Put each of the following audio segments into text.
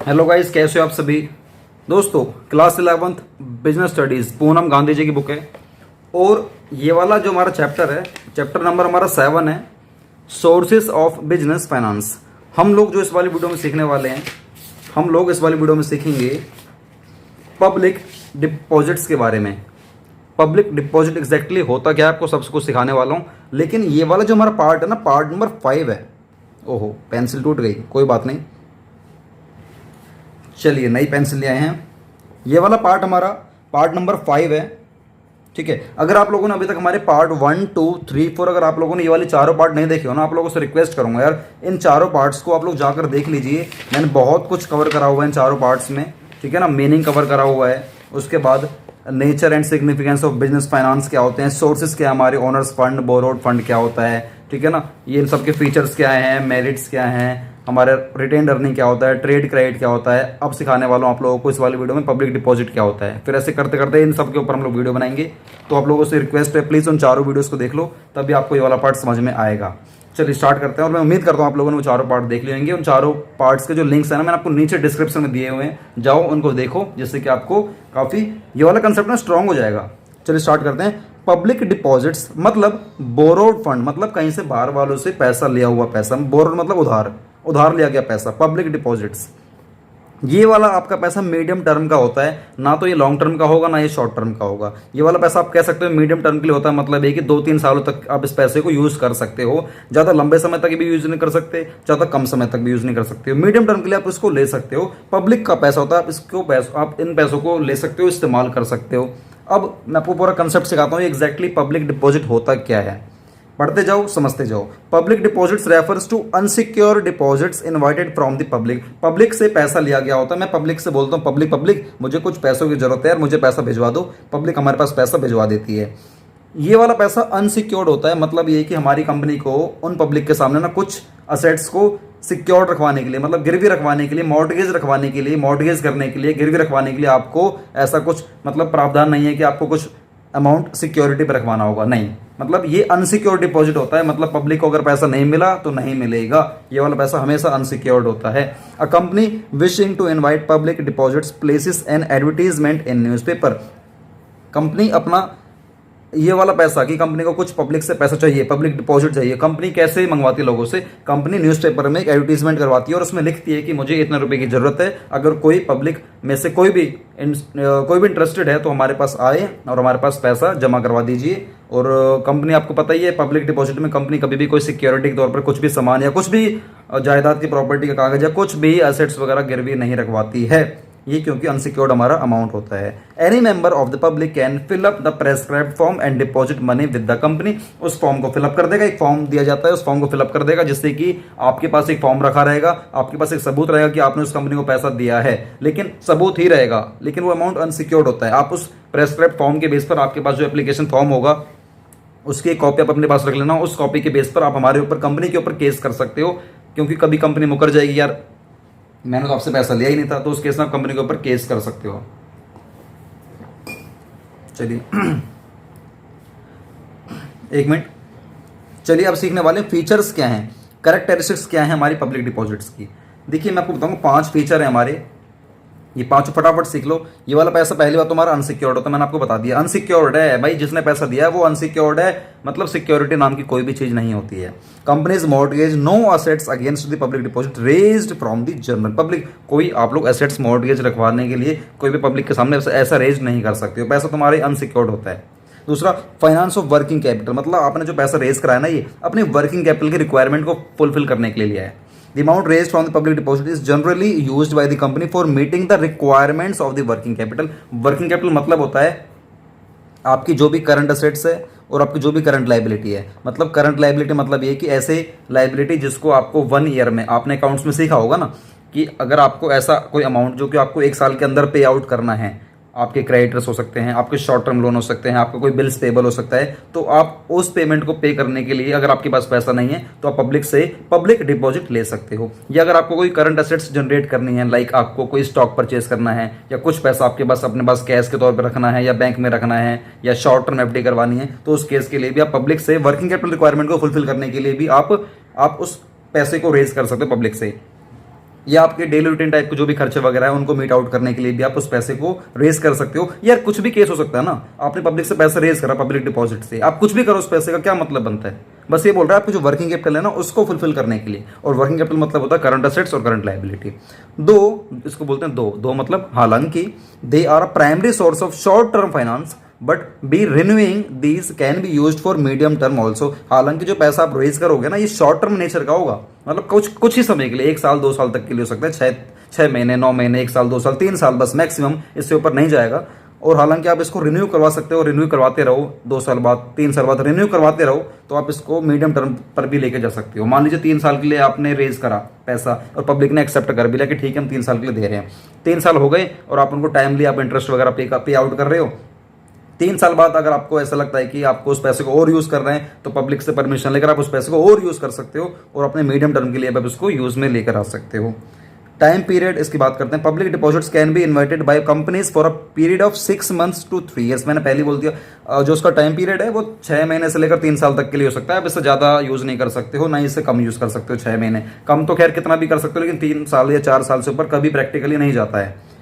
Hello guys, कैसे हो आप सभी दोस्तों। Class 11th business studies Poonam Gandhi ji की बुक है और ये वाला जो हमारा चैप्टर है, चैप्टर नंबर हमारा 7 है, सोर्सेस ऑफ बिजनेस फाइनेंस। हम लोग जो इस वाली वीडियो में सीखने वाले हैं, हम लोग इस वाली वीडियो में सीखेंगे पब्लिक डिपॉजिट्स के बारे में। पब्लिक डिपॉजिट एग्जैक्टली होता क्या है आपको सबसे कुछ सिखाने वाला हूँ। लेकिन ये वाला जो हमारा पार्ट है ना, पार्ट नंबर 5 है। ओहो, पेंसिल टूट गई, कोई बात नहीं, चलिए नई पेंसिल ले आए हैं। ये वाला पार्ट हमारा पार्ट नंबर 5 है, ठीक है। अगर आप लोगों ने अभी तक हमारे पार्ट 1, 2, 3, 4 अगर आप लोगों ने ये वाले चारों पार्ट नहीं देखे हो ना, आप लोगों से रिक्वेस्ट करूंगा यार, इन चारों पार्ट्स को आप लोग जाकर देख लीजिए। मैंने बहुत कुछ कवर करा हुआ है इन चारों पार्ट्स में, ठीक है ना। मीनिंग कवर करा हुआ है, उसके बाद nature and significance of business finance क्या होते हैं, सोर्सेज क्या है हमारे, ओनर्स फंड, बोरोड फंड क्या होता है, ठीक है ना। ये इन सबके फीचर्स क्या हैं, मेरिट्स क्या हैं, हमारे रिटेन अर्निंग क्या होता है, ट्रेड क्रेडिट क्या होता है। अब सिखाने वाला हूँ आप लोगों को इस वाली वीडियो में पब्लिक डिपॉजिट क्या होता है। फिर ऐसे करते करते इन सब के ऊपर हम लोग वीडियो बनाएंगे। तो आप लोगों से रिक्वेस्ट है, प्लीज़ उन चारों वीडियोस को देख लो, तभी आपको ये वाला पार्ट समझ में आएगा। चलिए स्टार्ट करते हैं और मैं उम्मीद करता हूँ आप लोगों ने वो चारों पार्ट देख लिए होंगे। उन चारों पार्ट्स के जो लिंक्स हैं ना, मैंने आपको नीचे डिस्क्रिप्शन में दिए हुए हैं, जाओ उनको देखो, जिससे कि आपको काफ़ी ये वाला कंसेप्ट ना स्ट्रांग हो जाएगा। चलिए स्टार्ट करते हैं। पब्लिक डिपॉजिट्स मतलब बोरोड फंड, मतलब कहीं से बाहर वालों से पैसा लिया हुआ पैसा। बोरोड मतलब उधार लिया गया पैसा। पब्लिक डिपॉजिट्स, ये वाला आपका पैसा मीडियम टर्म का होता है, ना तो ये लॉन्ग टर्म का होगा ना ये शॉर्ट टर्म का होगा। ये वाला पैसा आप कह सकते हो मीडियम टर्म के लिए होता है, मतलब है कि 2-3 सालों तक आप इस पैसे को यूज कर सकते हो। ज़्यादा लंबे समय तक भी यूज नहीं कर सकते, ज़्यादा कम समय तक भी यूज नहीं कर सकते हो। मीडियम टर्म के लिए आप इसको ले सकते हो। पब्लिक का पैसा होता है, आप इन पैसों को ले सकते हो, इस्तेमाल कर सकते हो। अब मैं आपको पूरा कंसेप्ट सिखाता हूँ एग्जैक्टली पब्लिक डिपॉजिट होता क्या है। पढ़ते जाओ, समझते जाओ। Public deposits refers to unsecure deposits invited from the public. Public से पैसा लिया गया होता है। मैं पब्लिक से बोलता हूँ, पब्लिक मुझे कुछ पैसों की जरूरत है यार, मुझे पैसा भिजवा दो। पब्लिक हमारे पास पैसा भिजवा देती है। ये वाला पैसा अनसिक्योर्ड होता है, मतलब ये कि हमारी कंपनी को उन पब्लिक के सामने ना कुछ असेट्स को सिक्योर्ड रखवाने के लिए, मतलब गिरवी रखवाने के लिए, मॉर्टगेज रखवाने के लिए, मॉर्टगेज करने के लिए, गिरवी रखवाने के लिए आपको ऐसा कुछ मतलब प्रावधान नहीं है कि आपको कुछ अमाउंट सिक्योरिटी पर रखवाना होगा, नहीं। मतलब ये अनसिक्योर्ड डिपॉजिट होता है, मतलब पब्लिक को अगर पैसा नहीं मिला तो नहीं मिलेगा। ये वाला पैसा हमेशा अनसिक्योर्ड होता है। A company wishing to invite public deposits places an advertisement in newspaper. Company अपना ये वाला पैसा कि कंपनी को कुछ पब्लिक से पैसा चाहिए, पब्लिक डिपॉजिट चाहिए, कंपनी कैसे मंगवाती है लोगों से, कंपनी न्यूज़पेपर में एक एडवर्टीजमेंट करवाती है और उसमें लिखती है कि मुझे इतने रुपए की जरूरत है। अगर कोई पब्लिक में से कोई भी इंटरेस्टेड है तो हमारे पास आए और हमारे पास पैसा जमा करवा दीजिए। और कंपनी, आपको पता ही है, पब्लिक डिपॉजिट में कंपनी कभी भी कोई सिक्योरिटी के तौर पर कुछ भी सामान या कुछ भी जायदाद की प्रॉपर्टी का कागज या कुछ भी एसेट्स वगैरह गिरवी नहीं रखवाती है। ये क्योंकि अनसिक्योर्ड हमारा अमाउंट होता है। Any member of the public can fill up the prescribed form and deposit money with the company. उस फॉर्म को फिलअप कर देगा, एक फॉर्म दिया जाता है, उस फॉर्म को फिलअप कर देगा, जिससे कि आपके पास एक फॉर्म रखा रहेगा, आपके पास एक सबूत रहेगा कि आपने उस कंपनी को पैसा दिया है। लेकिन सबूत ही रहेगा, लेकिन वो अमाउंट अनसिक्योर्ड होता है। आप उस प्रेस्क्राइब्ड फॉर्म के बेस पर, आपके पास जो एप्लीकेशन फॉर्म होगा उसकी एक कॉपी आप अपने पास रख लेना। उस कॉपी के बेस पर आप हमारे ऊपर, कंपनी के ऊपर केस कर सकते हो, क्योंकि कभी कंपनी मुकर जाएगी, यार मैंने तो आपसे पैसा लिया ही नहीं था, तो उस केस में आप कंपनी के ऊपर केस कर सकते हो। चलिए एक मिनट। चलिए अब सीखने वाले फीचर्स क्या हैं, कैरेक्टरिस्टिक्स क्या है हमारी पब्लिक डिपॉजिट्स की। देखिए मैं आपको बताऊंगा 5 फीचर है हमारे, ये 5 फटाफट सीख लो। ये वाला पैसा पहली बात तुम्हारा अनसिक्योर्ड होता है, मैंने आपको बता दिया अनसिक्योर्ड है भाई। जिसने पैसा दिया है वो अनसिक्योर्ड है, मतलब सिक्योरिटी नाम की कोई भी चीज नहीं होती है। Companies mortgage no assets against the public deposit raised from the general public. कोई आप लोग एसेट्स मॉर्टगेज रखवाने के लिए कोई भी पब्लिक के सामने ऐसा रेज नहीं कर सकते हो, पैसा तुम्हारे अनसिक्योर्ड होता है। दूसरा, फाइनेंस ऑफ वर्किंग कैपिटल, मतलब आपने जो पैसा रेज कराया ना, ये अपने वर्किंग कैपिटल की रिक्वायरमेंट को फुलफिल करने के लिए लिया है। The amount raised from the public deposit is generally used by the company for meeting the requirements of the working capital. Working capital मतलब होता है आपकी जो भी करंट असेट्स है और आपकी जो भी करंट लाइबिलिटी है। मतलब करंट लाइबिलिटी मतलब ये कि ऐसे लाइबिलिटी जिसको आपको 1 ईयर में, आपने अकाउंट्स में सीखा होगा ना, कि अगर आपको ऐसा कोई अमाउंट जो कि आपको 1 साल के अंदर पे आउट करना है, आपके क्रेडिटर्स हो सकते हैं, आपके शॉर्ट टर्म लोन हो सकते हैं, आपका कोई बिल्स पेबल हो सकता है, तो आप उस पेमेंट को पे करने के लिए अगर आपके पास पैसा नहीं है तो आप पब्लिक से पब्लिक डिपॉजिट ले सकते हो। या अगर आपको कोई करंट असेट्स जनरेट करनी है, लाइक आपको कोई स्टॉक परचेज करना है, या कुछ पैसा आपके पास अपने पास कैश के तौर पर रखना है, या बैंक में रखना है, या शॉर्ट टर्म एफडी करवानी है, तो उस केस के लिए भी आप पब्लिक से वर्किंग कैपिटल रिक्वायरमेंट को फुलफिल करने के लिए भी आप उस पैसे को रेज कर सकते हो पब्लिक से। या आपके डेली रूटीन टाइप के जो भी खर्चे वगैरह है उनको मीट आउट करने के लिए भी आप उस पैसे को रेज कर सकते हो। यार कुछ भी केस हो सकता है ना, आपने पब्लिक से पैसा रेज करा, पब्लिक डिपॉजिट से आप कुछ भी करो, उस पैसे का क्या मतलब बनता है? बस ये बोल रहा है आपको जो वर्किंग कैपिटल है ना उसको फुलफिल करने के लिए। और वर्किंग कैपिटल मतलब होता है करंट असेट्स और करंट लायबिलिटी। दो, इसको बोलते हैं दो मतलब हालांकि they are a primary source of short term finance but by renewing these can be used for medium term also. हालांकि जो पैसा आप रेज करोगे ना ये शॉर्ट टर्म नेचर का होगा, मतलब कुछ ही समय के लिए, 1 साल 2 साल तक के लिए हो सकता है, 6 महीने 9 महीने 1 साल 2 साल 3 साल बस मैक्सिमम, इससे ऊपर नहीं जाएगा। और हालांकि आप इसको रिन्यू करवा सकते हो, रिन्यू करवाते रहो 2 साल बाद 3 साल बाद रिन्यू करवाते रहो, तो आप इसको मीडियम टर्म पर भी लेके जा सकते हो। मान लीजिए 3 साल के लिए आपने रेज करा पैसा और पब्लिक ने एक्सेप्ट कर भी लिया कि ठीक है हम 3 साल के लिए दे रहे हैं। 3 साल हो गए और आप उनको टाइमली आप इंटरेस्ट वगैरह पे आउट कर रहे हो। 3 साल बाद अगर आपको ऐसा लगता है कि आपको उस पैसे को और यूज कर रहे हैं तो पब्लिक से परमिशन लेकर आप उस पैसे को और यूज कर सकते हो और अपने मीडियम टर्म के लिए आप उसको यूज में लेकर आ सकते हो। टाइम पीरियड इसकी बात करते हैं। Public deposits can B invited by companies for a period of 6 months to 3 years। मैंने पहले बोल दिया जो उसका टाइम पीरियड है वो 6 महीने से लेकर 3 साल तक के लिए हो सकता है। आप इससे ज़्यादा यूज़ नहीं कर सकते हो, ना इससे कम यूज़ कर सकते हो। 6 महीने कम तो खैर कितना भी कर सकते हो, लेकिन 3 साल या 4 साल से ऊपर कभी प्रैक्टिकली नहीं जाता है।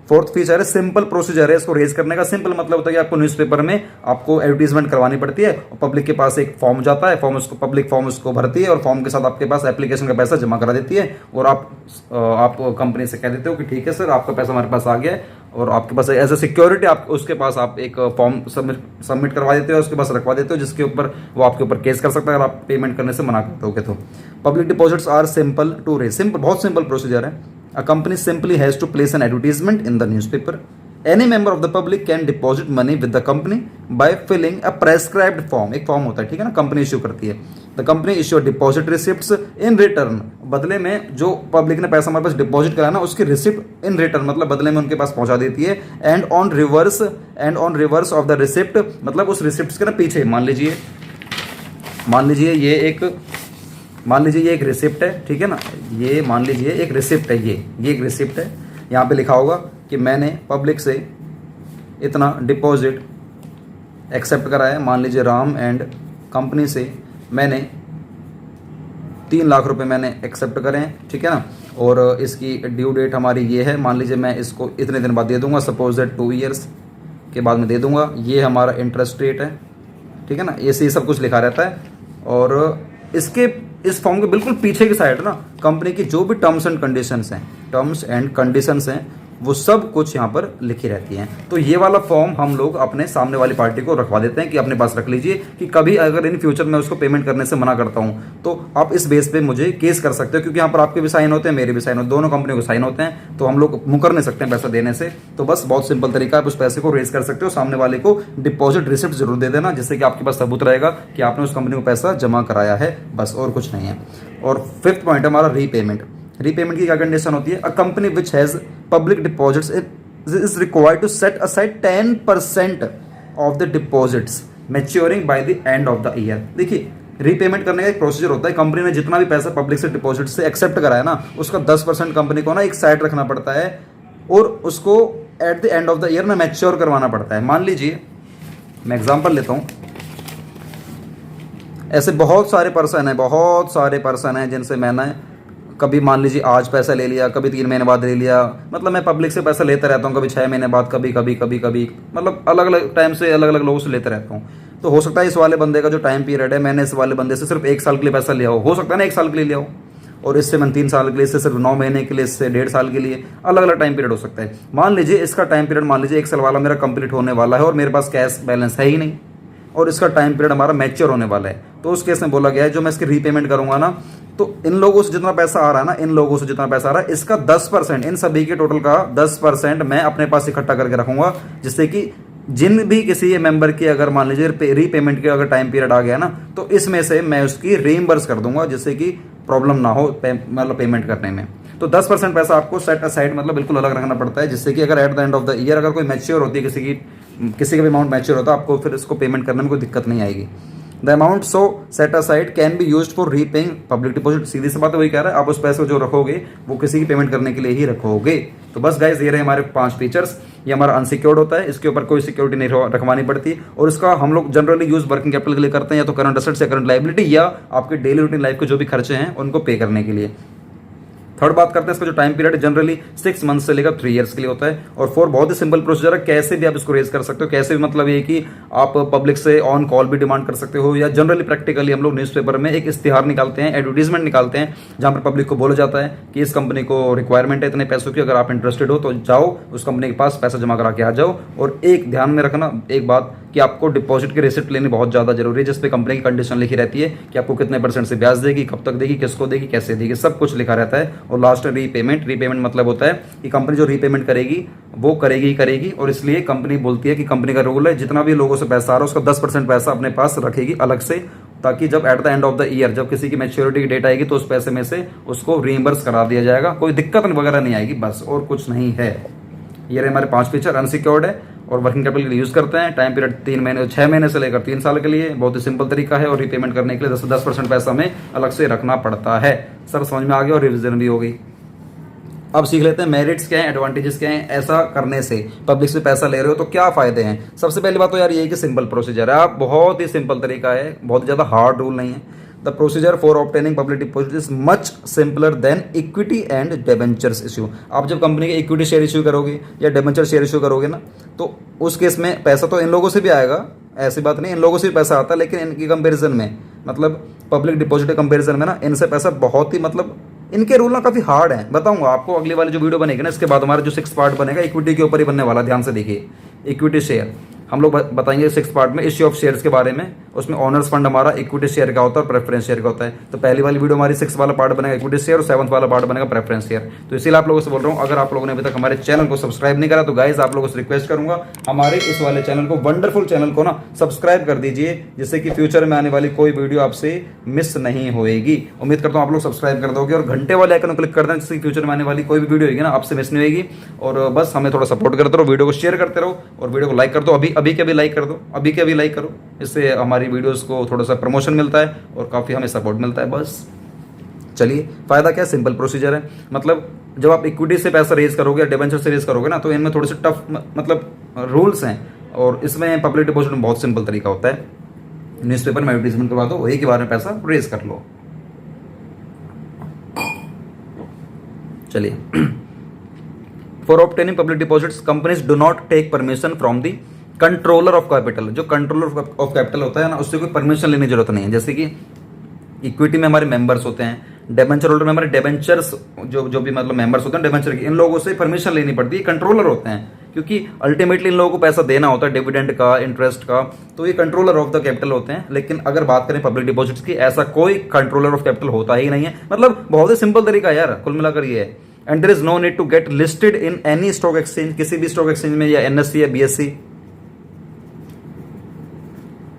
फोर्थ फीचर है सिंपल प्रोसीजर है इसको रेज करने का। सिंपल मतलब होता है कि आपको न्यूज़पेपर में आपको एडवर्टीजमेंट करवानी पड़ती है और पब्लिक के पास एक फॉर्म जाता है, पब्लिक फॉर्म उसको भरती है और फॉर्म के साथ आपके पास एप्लीकेशन का पैसा जमा करा देती है और आप कंपनी से कह देते हो कि ठीक है सर आपका पैसा हमारे पास आ गया है, और आपके पास एज ए सिक्योरिटी आप उसके पास आप एक फॉर्म सबमिट करवा देते हो, उसके पास रखवा देते हो, जिसके ऊपर वो आपके ऊपर केस कर सकता है अगर आप पेमेंट करने से मना करते हो। तो public deposits are simple to raise. Simple, बहुत सिंपल प्रोसीजर है। A company simply has to place an advertisement in the newspaper. Any member of the public can deposit money with the company by filling a prescribed form। एक form होता है, ठीक है ना, company issue करती है। The company issue deposit receipts in return। बदले में जो पब्लिक ने पैसा हमारे पास डिपॉजिट कराया ना उसकी रिसिप्ट इन रिटर्न मतलब बदले में उनके पास पहुंचा देती है। And on reverse of the receipt मतलब उस रिसिप्ट के ना पीछे मान लीजिए ये एक रिसिप्ट है, ठीक है ना, ये मान लीजिए एक रिसिप्ट है, ये एक रिसिप्ट है। यहाँ पे लिखा होगा कि मैंने पब्लिक से इतना डिपॉजिट एक्सेप्ट करा है। मान लीजिए राम एंड कंपनी से मैंने 3 लाख रुपए मैंने एक्सेप्ट करे हैं, ठीक है ना, और इसकी ड्यू डेट हमारी ये है। मान लीजिए मैं इसको इतने दिन बाद दे दूंगा, सपोज दैट 2 years के बाद में दे दूंगा। ये हमारा इंटरेस्ट रेट है, ठीक है ना, ये सब कुछ लिखा रहता है। और इस फॉर्म के बिल्कुल पीछे की साइड ना कंपनी की जो भी टर्म्स एंड कंडीशंस हैं वो सब कुछ यहाँ पर लिखी रहती हैं। तो ये वाला फॉर्म हम लोग अपने सामने वाली पार्टी को रखवा देते हैं कि अपने पास रख लीजिए कि कभी अगर इन फ्यूचर में उसको पेमेंट करने से मना करता हूँ तो आप इस बेस पे मुझे केस कर सकते हो, क्योंकि यहाँ पर आपके भी साइन होते हैं, मेरे भी साइन होते हैं, दोनों कंपनियों के साइन होते हैं, तो हम लोग मुकर नहीं सकते हैं पैसा देने से। तो बस बहुत सिंपल तरीका है, आप उस पैसे को रेज कर सकते हो। सामने वाले को डिपॉजिट रिसिप्ट जरूर दे देना, जिससे कि आपके पास सबूत रहेगा कि आपने उस कंपनी को पैसा जमा कराया है, बस और कुछ नहीं है। और 5th पॉइंट हमारा रीपेमेंट। रीपेमेंट की क्या कंडीशन होती है? A company which has public deposits is required to set aside 10% of the deposits maturing by the end of the year. देखिए रीपेमेंट करने का एक प्रोसीजर होता है। कंपनी ने जितना भी पैसा पब्लिक से डिपॉजिट से एक्सेप्ट कराया ना उसका 10% कंपनी को ना एक साइड रखना पड़ता है और उसको at the end of the year ना मैच्योर करवाना पड़ता है। मान लीजिए मैं एग्जांपल लेता हूँ, ऐसे बहुत सारे पर्सन हैं जिनसे मैंने कभी मान लीजिए आज पैसा ले लिया, कभी 3 महीने बाद ले लिया, मतलब मैं पब्लिक से पैसा लेता रहता हूँ, कभी 6 महीने बाद, कभी मतलब अलग अलग टाइम से अलग अलग लोगों से लेता रहता हूँ। तो हो सकता है इस वाले बंदे का जो टाइम पीरियड है मैंने इस वाले बंदे से सिर्फ 1 साल के लिए पैसा लिया हो सकता है ना 1 साल के लिए लिया हो, और इससे मैंने 3 साल के लिए, इससे सिर्फ 9 महीने के लिए, इससे 1.5 साल के लिए, अलग अलग टाइम पीरियड हो सकता है। मान लीजिए इसका टाइम पीरियड मान लीजिए 1 साल वाला मेरा कंप्लीट होने वाला है और मेरे पास कैश बैलेंस है ही नहीं और इसका टाइम पीरियड हमारा मैच्योर होने वाला है। तो उस केस में बोला गया है जो मैं इसकी रीपेमेंट करूंगा ना, तो इन लोगों से जितना पैसा आ रहा है इसका 10%, इन सभी के टोटल का 10% मैं अपने पास इकट्ठा करके रखूंगा, जिससे कि जिन भी किसी मेंबर की अगर मान लीजिए रीपेमेंट के अगर टाइम पीरियड आ गया ना तो इसमें से मैं उसकी रीइंबर्स कर दूंगा, जिससे कि प्रॉब्लम ना हो मतलब पेमेंट करने में। तो 10% पैसा आपको सेट असाइड मतलब बिल्कुल अलग रखना पड़ता है, जिससे कि अगर at the end of the year अगर कोई मैच्योर होती है किसी का भी अमाउंट मैच्योर होता है, आपको फिर इसको पेमेंट करने में कोई दिक्कत नहीं आएगी। The amount so set aside can be used for repaying public deposit. सीधी सी बात है, वही कह रहा है, आप उस पैसे को जो रखोगे वो किसी की पेमेंट करने के लिए ही रखोगे। तो बस गाइस ये रहे हमारे 5 फीचर्स। ये हमारा अनसिक्योर्ड होता है, इसके ऊपर कोई सिक्योरिटी नहीं रखवानी पड़ती और इसका हम लोग जनरली यूज वर्किंग कैपिटल के लिए करते हैं, या तो करंट असेट्स या करंट लायबिलिटी, या आपके डेली रूटीन लाइफ के जो भी खर्चे हैं उनको पे करने के लिए। थर्ड बात करते हैं इसका जो टाइम पीरियड जनरली 6 मंथ से लेकर 3 ईयर्स के लिए होता है। और 4 बहुत ही सिंपल प्रोसीजर है, कैसे भी आप इसको रेज कर सकते हो, कैसे भी मतलब ये कि आप पब्लिक से ऑन कॉल भी डिमांड कर सकते हो, या जनरली प्रैक्टिकली हम लोग न्यूज़पेपर में एक इश्तिहार निकालते हैं, एडवर्टीजमेंट निकालते हैं, जहां पर पब्लिक को बोला जाता है कि इस कंपनी को रिक्वायरमेंट है इतने पैसों की, अगर आप इंटरेस्टेड हो तो जाओ उस कंपनी के पास पैसा जमा करा के आ जाओ। और एक ध्यान में रखना एक बात कि आपको डिपॉजिट की रिसिप्ट लेनी बहुत ज़्यादा जरूरी है, जिसपे कंपनी की कंडीशन लिखी रहती है कि आपको कितने % से ब्याज देगी, कब तक देगी, किसको देगी, कैसे देगी, सब कुछ लिखा रहता है। और लास्ट में रीपेमेंट मतलब होता है कि कंपनी जो रीपेमेंट करेगी वो करेगी ही करेगी। और इसलिए कंपनी बोलती है कि कंपनी का रूल है जितना भी लोगों से पैसा आ रहा है उसका 10% पैसा अपने पास रखेगी अलग से, ताकि जब at the end of the year जब किसी की मैच्योरिटी की डेट आएगी तो उस पैसे में से उसको रीइंबर्स करा दिया जाएगा, कोई दिक्कत वगैरह नहीं आएगी, बस और कुछ नहीं है। ये हमारे 5 फीचर। अनसिक्योर्ड है और वर्किंग कैपिटल के लिए यूज करते हैं। टाइम पीरियड 6 महीने से लेकर 3 साल के लिए, बहुत ही सिंपल तरीका है। और रीपेमेंट करने के लिए 10% पैसा हमें अलग से रखना पड़ता है। सर समझ में आ गया और रिविजन भी हो गई। अब सीख लेते हैं मेरिट्स क्या है, एडवांटेजेस क्या है ऐसा करने से। पब्लिक से पैसा ले रहे हो तो क्या फायदे हैं। सबसे पहली बात तो यार ये है कि सिंपल प्रोसीजर है, आप बहुत ही सिंपल तरीका है, बहुत ज़्यादा हार्ड रूल नहीं है। The procedure for obtaining public deposit is much simpler than equity and debentures issue. आप जब कंपनी के इक्विटी शेयर इश्यू करोगे या डिबेंचर शेयर इश्यू करोगे ना, तो उस केस में पैसा तो इन लोगों से भी आएगा, ऐसी बात नहीं, इन लोगों से भी पैसा आता है, लेकिन इनकी कंपेरिजन में मतलब पब्लिक डिपॉजिट के कंपेरिजन में ना इनसे पैसा बहुत ही मतलब इनके रूल ना काफ़ी हार्ड है। बताऊंगा आपको अगली वाली जो वीडियो बनेगी ना, इसके बाद हमारा जो 6 पार्ट बनेगा इक्विटी के ऊपर ही बनने वाला, ध्यान से देखिए। इक्विटी शेयर हम लोग बताएंगे 6 पार्ट में, इश्यू ऑफ शेयर्स के बारे में। उसमें ऑनर्स फंड हमारा इक्विटी शेयर का होता है और प्रेफरेंस शेयर का होता है। तो पहली वाली वीडियो हमारी 6 वाला पार्ट बनेगा इक्विटी शेयर और 7th वाला पार्ट बनेगा प्रेफरेंस शेयर। तो इसीलिए आप लोगों से बोल रहा हूँ, अगर आप लोगों ने अभी तक हमारे चैनल को सब्सक्राइब नहीं करा तो गाइज आप लोगों से रिक्वेस्ट करूंगा हमारे इस वाले चैनल को, वंडरफुल चैनल को ना सब्सक्राइब कर दीजिए, जिससे कि फ्यूचर में आने वाली कोई वीडियो आपसे मिस नहीं होएगी। उम्मीद करता हूँ आप लोग सब्सक्राइब कर दोगे और घंटे वाले आइकन को क्लिक कर देना, जिससे फ्यूचर में आने वाली कोई भी वीडियो होगी ना आपसे मिस नहीं होगी। और बस हमें थोड़ा सपोर्ट करते रहो, वीडियो को शेयर करते रहो और वीडियो को लाइक कर दो, अभी के अभी लाइक कर दो, अभी के अभी लाइक करो। इससे हमारी वीडियोस को थोड़ा सा प्रमोशन मिलता है और काफ़ी हमें सपोर्ट मिलता है। बस चलिए, फायदा क्या है, सिंपल प्रोसीजर है। मतलब जब आप इक्विटी से पैसा रेज करोगे या डिबेंचर से रेज करोगे ना, तो इनमें थोड़े से टफ मतलब रूल्स हैं। और इसमें पब्लिक डिपॉजिट में बहुत सिंपल तरीका होता है, न्यूज़पेपर में एडवर्टीजमेंट करवा दो, वही के बारे में पैसा रेज कर लो। चलिए, for obtaining public deposits companies do not take permission from the controller of capital. जो कंट्रोलर ऑफ कैपिटल होता है ना, उससे कोई परमिशन लेने की जरूरत नहीं है। जैसे कि इक्विटी में हमारे मेंबर्स होते हैं, डिबेंचर होल्डर में हमारे डिबेंचर्स जो भी मतलब मेंबर्स होते हैं डिबेंचर के, इन लोगों से परमिशन लेनी पड़ती है, कंट्रोलर होते हैं, क्योंकि अल्टीमेटली इन लोगों को पैसा देना होता है डिविडेंड का, इंटरेस्ट का, तो ये कंट्रोलर ऑफ द कैपिटल होते हैं। लेकिन अगर बात करें पब्लिक डिपॉजिट्स की, ऐसा कोई कंट्रोलर ऑफ कैपिटल होता ही नहीं है। मतलब बहुत ही सिंपल तरीका है यार, कुल मिलाकर ये है। And there is no need to get listed in any stock exchange, किसी भी स्टॉक एक्सचेंज में, या एनएससी या बीएससी,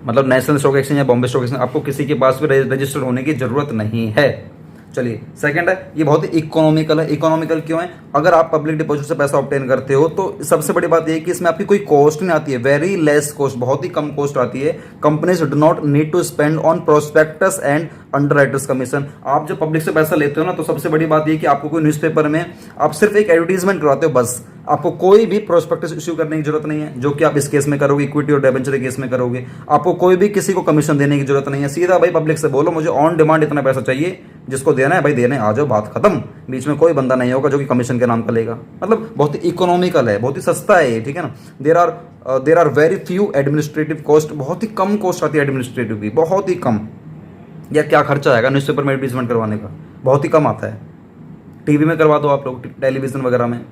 मतलब नेशनल स्टॉक एक्सचेंज या बॉम्बे स्टॉक एक्सचेंज, आपको किसी के पास भी रजिस्टर होने की जरूरत नहीं है। चलिए, सेकंड है, ये बहुत ही इकोनॉमिकल है। इकोनॉमिकल क्यों है? अगर आप पब्लिक डिपॉजिट से पैसा ऑब्टेन करते हो तो सबसे बड़ी बात ये है कि इसमें आपकी कोई कॉस्ट नहीं आती है, वेरी लेस कॉस्ट, बहुत ही कम कॉस्ट आती है। Companies do not need to spend on prospectus and underwriters commission. आप जब पब्लिक से पैसा लेते हो ना, तो सबसे बड़ी बात ये कि आपको कोई न्यूज़पेपर में आप सिर्फ एक एडवर्टीजमेंट करवाते हो, बस। आपको कोई भी प्रोस्पेक्टस इश्यू करने की जरूरत नहीं है, जो कि आप इस केस में करोगे, इक्विटी और डिबेंचर के केस में करोगे। आपको कोई भी किसी को कमीशन देने की जरूरत नहीं है। सीधा भाई पब्लिक से बोलो मुझे ऑन डिमांड इतना पैसा चाहिए, जिसको देना है भाई देने आ जाओ, बात खत्म। बीच में कोई बंदा नहीं होगा जो कि कमीशन के नाम का लेगा। मतलब बहुत ही इकोनॉमिकल है, बहुत ही सस्ता है ये, ठीक है ना। There are very few administrative cost, बहुत ही कम कॉस्ट आती है एडमिनिस्ट्रेटिव की, बहुत ही कम। या क्या खर्चा आएगा न्यूज़पेपर में एडवर्टीजमेंट करवाने का, बहुत ही कम आता है। टीवी में करवा दो आप लोग, टेलीविजन वगैरह में,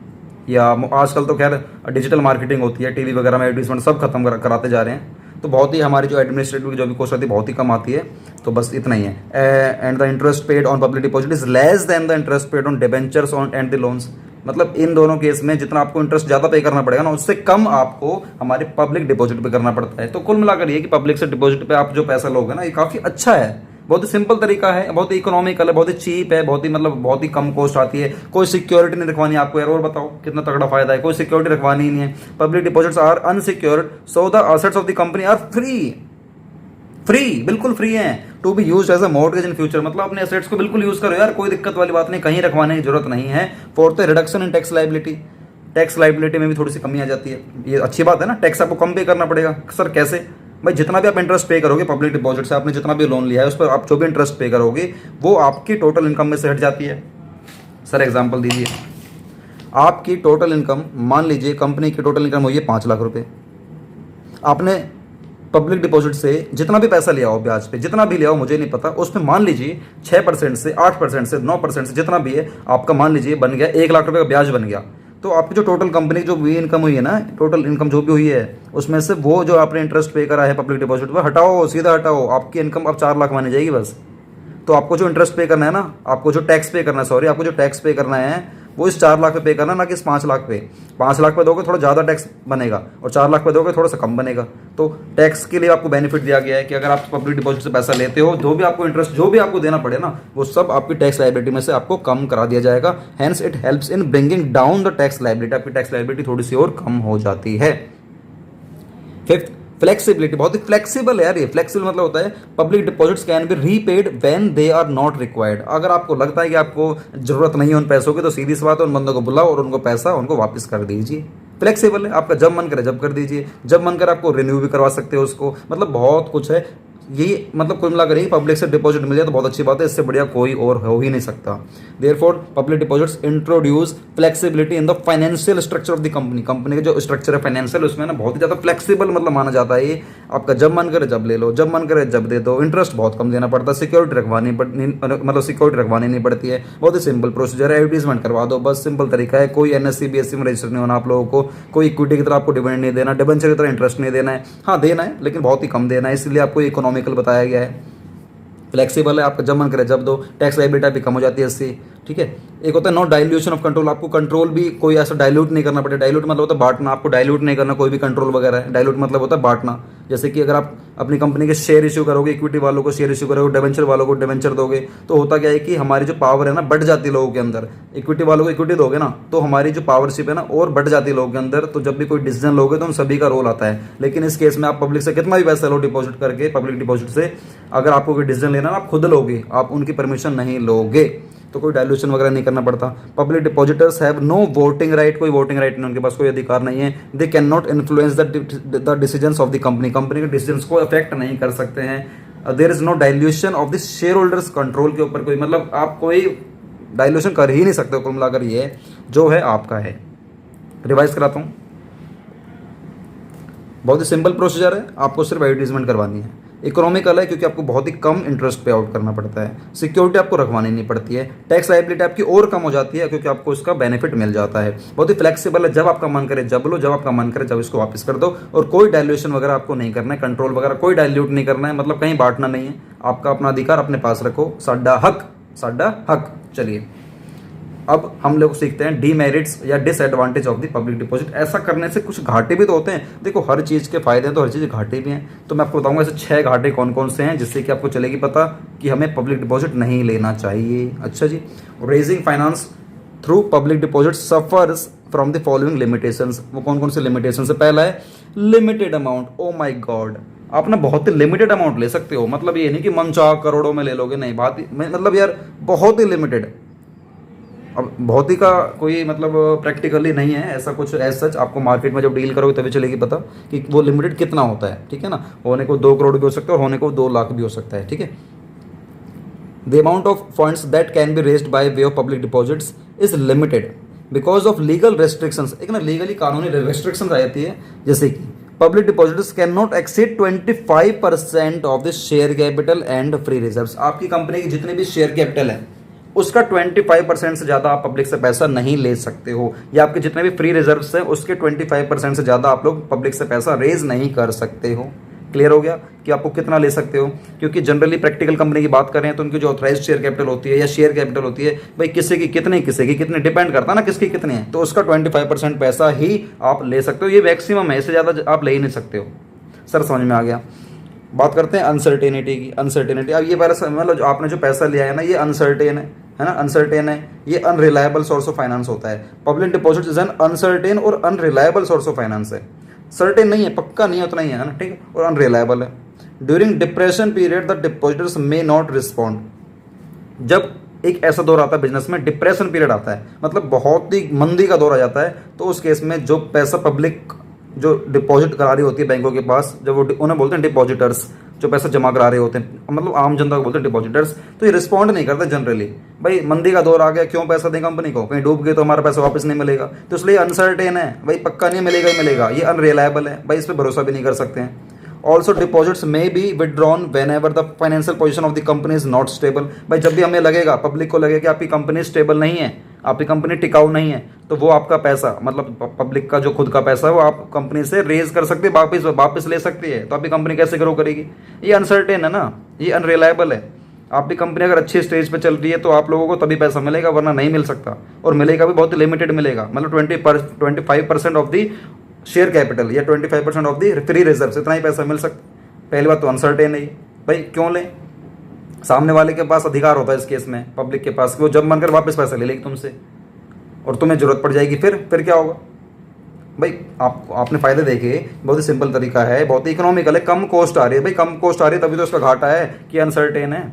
या आजकल तो खैर डिजिटल मार्केटिंग होती है, टीवी वगैरह में एडवर्टीजमेंट सब खत्म कराते जा रहे हैं। तो बहुत ही हमारी जो एडमिनिस्ट्रेटिव की जो भी कॉस्ट आती है बहुत ही कम आती है। तो बस इतना ही है। And the interest paid on public deposit is less than the interest paid on debentures on and the loans. मतलब इन दोनों केस में जितना आपको इंटरेस्ट ज्यादा पे करना पड़ेगा ना, उससे कम आपको हमारे पब्लिक डिपॉजिट पे करना पड़ता है। तो कुल मिलाकर ये कि पब्लिक से डिपॉजिट पे आप जो पैसा लोगे ना, ये काफी अच्छा है, बहुत ही सिंपल तरीका है, बहुत ही इकोनॉमिकल है, बहुत ही चीप है, बहुत ही मतलब बहुत ही कम कॉस्ट आती है। कोई सिक्योरिटी नहीं रखवानी आपको यार, और बताओ कितना तगड़ा फायदा है। कोई सिक्योरिटी रखवानी ही नहीं है। Public deposits are unsecured, so the assets of the company are free, बिल्कुल फ्री हैं to be used as a mortgage in future. मतलब अपने एसेट्स को बिल्कुल यूज करो यार, कोई दिक्कत वाली बात नहीं, कहीं रखवाने की जरूरत नहीं है। फोर्थ है reduction in tax liability. Tax liability में भी थोड़ी सी कमी आ जाती है, ये अच्छी बात है ना। टैक्स आपको कम पे करना पड़ेगा। सर कैसे? भाई जितना भी आप इंटरेस्ट पे करोगे पब्लिक डिपॉजिट से, आपने जितना भी लोन लिया है उस पर आप जो भी इंटरेस्ट पे करोगे वो आपकी टोटल इनकम में से हट जाती है। सर एग्जांपल दीजिए। आपकी टोटल इनकम, मान लीजिए कंपनी की टोटल इनकम हुई है 5 लाख रुपए। आपने पब्लिक डिपॉजिट से जितना भी पैसा लिया हो, ब्याज पे जितना भी लिया हो मुझे नहीं पता, उसमें मान लीजिए 6% से 8% से 9% से जितना भी है आपका, मान लीजिए बन गया 1 लाख रुपए का ब्याज बन गया। तो आपकी जो टोटल कंपनी जो भी इनकम हुई है ना, टोटल इनकम जो भी हुई है, उसमें से वो जो आपने इंटरेस्ट पे करा है पब्लिक डिपॉजिट पर हटाओ, सीधा हटाओ, आपकी इनकम अब 4 लाख मानी जाएगी बस। तो आपको जो इंटरेस्ट पे करना है ना, आपको जो टैक्स पे करना है, सॉरी, आपको जो टैक्स पे करना है वो इस 4 लाख पे करना, ना कि इस 5 लाख पे। 5 लाख पे दोगे थोड़ा ज़्यादा टैक्स बनेगा, और 4 लाख पे दोगे थोड़ा सा कम बनेगा। तो टैक्स के लिए आपको बेनिफिट दिया गया है कि अगर आप पब्लिक डिपॉजिट से पैसा लेते हो, जो भी आपको इंटरेस्ट जो भी आपको देना पड़े ना, वो सब आपकी टैक्स लायबिलिटी में से आपको कम करा दिया जाएगा। Hence it helps in bringing down the tax liability. आपकी टैक्स लायबिलिटी थोड़ी सी और कम हो जाती है। Fifth, flexibility. बहुत ही फ्लेक्सिबल है यार ये। फ्लेक्सिबल मतलब होता है public deposits can be repaid when they are not required. अगर आपको लगता है कि आपको जरूरत नहीं है उन पैसों की, तो सीधी सी बात है, उन बंदों को बुलाओ और उनको पैसा उनको वापस कर दीजिए। फ्लेक्सिबल है, आपका जब मन करे जब कर दीजिए, जब मन करे आपको रिन्यू भी करवा सकते हो उसको, मतलब बहुत कुछ है। ये मतलब कुल मिलाकर ही पब्लिक से डिपॉजिट मिल जाए तो बहुत अच्छी बात है, इससे बढ़िया कोई और हो ही नहीं सकता। Therefore public deposits introduce flexibility in the financial structure of the company. Company का जो स्ट्रक्चर है फाइनेंशियल, उसमें ना बहुत ही ज़्यादा फ्लेक्सिबल मतलब माना जाता है ये। आपका जब मन करे जब ले लो, जब मन करे जब दे दो, इंटरेस्ट बहुत कम देना पड़ता है, सिक्योरिटी रखवानी नहीं पड़ती है। बहुत ही सिंपल प्रोसीजर है, एडवर्टीजमेंट करवा दो बस, सिंपल तरीका है। कोई NSE BSE में रजिस्टर नहीं होना आप लोगों को, कोई इक्विटी की तरह आपको डिविडेंड नहीं देना, डिबेंचर की तरह इंटरेस्ट नहीं देना है। हाँ देना है लेकिन बहुत ही कम देना है, इसलिए आपको इकोनॉमिकल बताया गया है। फ्लेक्सिबल है, आपका जब मन करे जब दो, टैक्स लायबिलिटी भी कम हो जाती है इससे, ठीक है। एक होता है नो डाइल्यूशन ऑफ कंट्रोल। आपको कंट्रोल भी कोई ऐसा डाइल्यूट नहीं करना पड़े। डाइल्यूट मतलब होता है बांटना, आपको डाइल्यूट नहीं करना कोई भी कंट्रोल वगैरह है। डाइल्यूट मतलब होता है बांटना। जैसे कि अगर आप अपनी कंपनी के शेयर इश्यू करोगे, इक्विटी वालों को शेयर इश्यू करोगे, डिवेंचर वालों को डिवेंचर दोगे, तो होता क्या है कि हमारी जो पावर है ना बढ़ जाती है लोगों के अंदर। इक्विटी वालों को इक्विटी दोगे ना तो हमारी जो पावरशिप है ना और बढ़ जाती है लोगों के अंदर। तो जब भी कोई डिसीजन लोगे तो उन सभी का रोल आता है। लेकिन इस केस में आप पब्लिक से कितना भी पैसा लो डिपॉजिट करके, पब्लिक डिपॉजिट से अगर आपको कोई डिसीजन लेना ना आप खुद लोगे, आप उनकी परमिशन नहीं लोगे, तो कोई डायल्यूशन वगैरह नहीं करना पड़ता। Public depositors have no voting right. कोई वोटिंग राइट नहीं, उनके पास कोई अधिकार नहीं है। They can not influence the decisions of the company. Company के डिसीजंस को अफेक्ट नहीं कर सकते हैं। There is no dilution of the shareholders control के ऊपर कोई, मतलब आप कोई डायल्यूशन कर ही नहीं सकते। कुल मिलाकर ये जो है आपका है। रिवाइज कराता हूँ, बहुत ही सिंपल प्रोसीजर है, आपको सिर्फ एडवर्टीजमेंट करवानी है। इकोनॉमिकल है क्योंकि आपको बहुत ही कम इंटरेस्ट पे आउट करना पड़ता है। सिक्योरिटी आपको रखवानी नहीं पड़ती है। टैक्स लायबिलिटी आपकी और कम हो जाती है क्योंकि आपको इसका बेनिफिट मिल जाता है। बहुत ही फ्लेक्सिबल है, जब आपका मन करे जब लो, जब आपका मन करे जब इसको वापस कर दो। और कोई डायल्यूशन वगैरह आपको नहीं करना है, कंट्रोल वगैरह कोई डायल्यूट नहीं करना है, मतलब कहीं बांटना नहीं है। आपका अपना अधिकार अपने पास रखो, साडा हक, साडा हक। चलिए अब हम लोग सीखते हैं डीमेरिट्स या disadvantage of the public deposit. ऐसा करने से कुछ घाटे भी तो होते हैं। देखो हर चीज़ के फायदे हैं तो हर चीज़ घाटे भी हैं। तो मैं आपको बताऊंगा ऐसे 6 घाटे कौन कौन से हैं जिससे कि आपको चलेगी पता कि हमें पब्लिक डिपॉजिट नहीं लेना चाहिए। अच्छा जी, raising finance through public deposit suffers from the following limitations. वो कौन कौन से लिमिटेशंस है? पहला है limited amount. Oh my god, आप ना बहुत ही लिमिटेड अमाउंट ले सकते हो। मतलब ये नहीं कि मनचाह करोड़ों में ले लोगे, नहीं, बात मतलब यार बहुत ही लिमिटेड। अब भौतिक का कोई मतलब प्रैक्टिकली नहीं है ऐसा कुछ एज सच। आपको मार्केट में जब डील करोगे तभी चलेगी पता कि वो लिमिटेड कितना होता है, ठीक है ना। होने को 2 करोड़ भी हो सकता है और होने को 2 लाख भी हो सकता है, ठीक है। The amount of funds that can be raised by way of public deposits is limited because of legal restrictions. एक ना लीगली कानूनी रेस्ट्रिक्शंस आ जाती है, जैसे कि public depositors can not exceed 25% of the share capital and free reserves. आपकी company की जितनी भी शेयर कैपिटल है उसका 25% से ज़्यादा आप पब्लिक से पैसा नहीं ले सकते हो, या आपके जितने भी फ्री रिजर्व्स हैं उसके 25% से ज़्यादा आप लोग पब्लिक से पैसा रेज नहीं कर सकते हो। क्लियर हो गया कि आपको कितना ले सकते हो? क्योंकि जनरली प्रैक्टिकल कंपनी की बात करें तो उनकी जो ऑथराइज्ड शेयर कैपिटल होती है या शेयर कैपिटल होती है, भाई किसी की कितने डिपेंड करता है ना किसकी कितने हैं, तो उसका 25% पैसा ही आप ले सकते हो। ये मैक्सिमम है, इससे ज़्यादा आप ले ही नहीं सकते हो। सर समझ में आ गया। बात करते हैं अनसर्टेनिटी की। अनसर्टेनिटी, अब ये पैसा मतलब आपने जो पैसा लिया है ना ये अनसर्टेन है ना, अनसर्टेन है, ये अनरिलायबल सोर्स ऑफ फाइनेंस होता है। Public deposit is an uncertain और अनरिलायबल सोर्स ऑफ फाइनेंस है। सर्टेन नहीं है, पक्का नहीं है, उतना ही है ना, ठीक है, और अनरिलायबल है। During depression period the depositors may not respond. जब एक ऐसा दौर आता है बिजनेस में, डिप्रेशन पीरियड आता है, मतलब बहुत ही मंदी का दौर आ जाता है, तो उस केस में जो पैसा पब्लिक जो डिपॉजिट करा रही होती है बैंकों के पास, जब वो उन्हें बोलते हैं डिपॉजिटर्स, जो पैसा जमा करा रहे होते हैं, मतलब आम जनता को बोलते हैं डिपॉजिटर्स, तो ये रिस्पॉन्ड नहीं करते जनरली। भाई मंदी का दौर आ गया, क्यों पैसा दें कंपनी को, कहीं डूब गए तो हमारा पैसा वापस नहीं मिलेगा, तो इसलिए अनसर्टेन है भाई, पक्का नहीं मिलेगा ही मिलेगा, ये अनरिलायबल है भाई, इस पर भरोसा भी नहीं कर सकते हैं। Also deposits may be withdrawn whenever the financial position of the company is not stable. भाई जब भी हमें लगेगा, पब्लिक को लगेगा कि आपकी कंपनी स्टेबल नहीं है, आपकी कंपनी टिकाऊ नहीं है, तो वो आपका पैसा, मतलब पब्लिक का जो खुद का पैसा है वो आप कंपनी से रेज कर सकते हैं, वापस ले सकती है, तो आपकी कंपनी कैसे ग्रो करेगी? ये अनसर्टेन है ना, ये अनरिलायबल है। आपकी कंपनी अगर अच्छी स्टेज पे चल रही है तो आप लोगों को तभी पैसा मिलेगा, वरना नहीं मिल सकता, और मिलेगा भी बहुत लिमिटेड मिलेगा, मतलब 25% ऑफ दी शेयर कैपिटल या 25% ऑफ दी फ्री रिजर्व, इतना ही पैसा मिल सकता। पहली बात तो अनसर्टेन है भाई, क्यों लें? सामने वाले के पास अधिकार होता है इस केस में, पब्लिक के पास, कि वो जब मन कर वापस पैसा ले लेगी तुमसे, और तुम्हें जरूरत पड़ जाएगी, फिर क्या होगा भाई? आपने फायदे देखे, बहुत ही सिंपल तरीका है, बहुत ही इकोनॉमिकल है, कम कॉस्ट आ रही है भाई, कम कॉस्ट आ रही है तभी तो उसका घाटा है कि अनसर्टेन है।